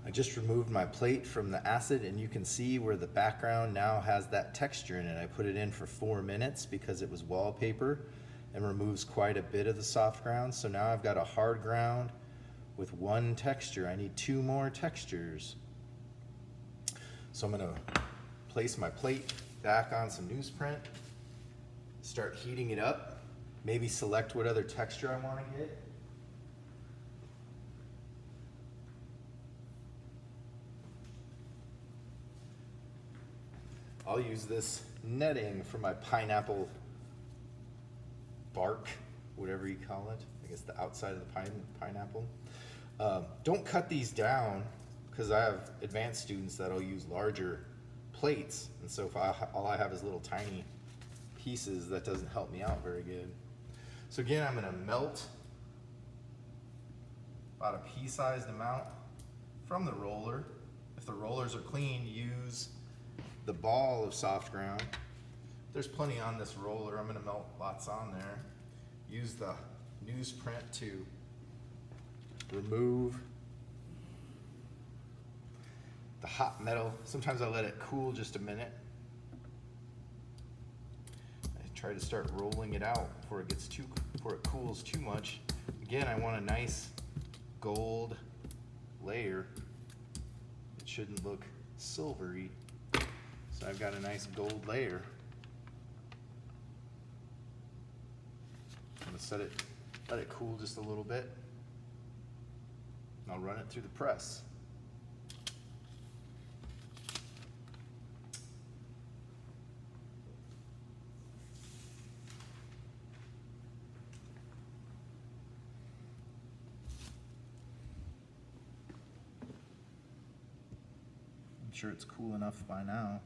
I just removed my plate from the acid and you can see where the background now has that texture in it. I put it in for 4 minutes because it was wallpaper and removes quite a bit of the soft ground. So now I've got a hard ground with one texture. I need 2 more textures. So I'm gonna place my plate back on some newsprint, start heating it up, maybe select what other texture I wanna get. I'll use this netting for my pineapple bark, whatever you call it. I guess the outside of the pineapple. Don't cut these down because I have advanced students that'll use larger plates. And so if all I have is little tiny pieces, that doesn't help me out very good. So again, I'm gonna melt about a pea-sized amount from the roller. If the rollers are clean, use the ball of soft ground. There's plenty on this roller. I'm gonna melt lots on there. Use the newsprint to remove the hot metal. Sometimes I let it cool just a minute. I try to start rolling it out before it cools too much. Again, I want a nice gold layer. It shouldn't look silvery. So I've got a nice gold layer. I'm gonna let it cool just a little bit. And I'll run it through the press. I'm sure it's cool enough by now.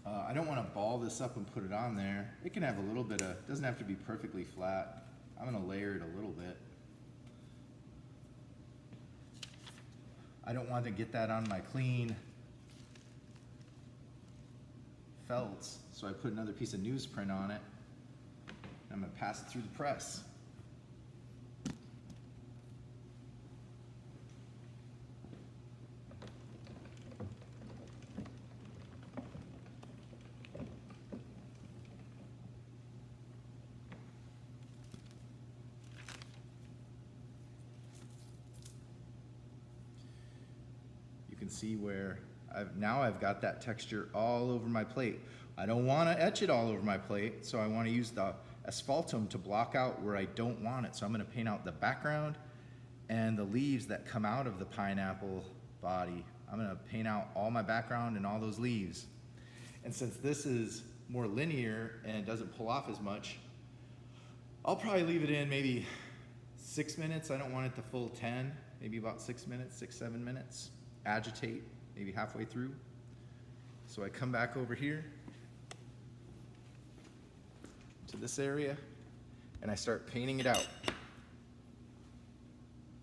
I don't want to ball this up and put it on there. It can have a little bit of, doesn't have to be perfectly flat. I'm going to layer it a little bit. I don't want to get that on my clean felts, so I put another piece of newsprint on it. And I'm going to pass it through the press. You can see where now I've got that texture all over my plate. I don't want to etch it all over my plate, so I want to use the asphaltum to block out where I don't want it. So I'm going to paint out the background and the leaves that come out of the pineapple body. I'm going to paint out all my background and all those leaves. And since this is more linear and it doesn't pull off as much, I'll probably leave it in maybe 6 minutes. I don't want it the full 10, maybe about 6 minutes, 6, 7 minutes. Agitate maybe halfway through. So I come back over here to this area and I start painting it out.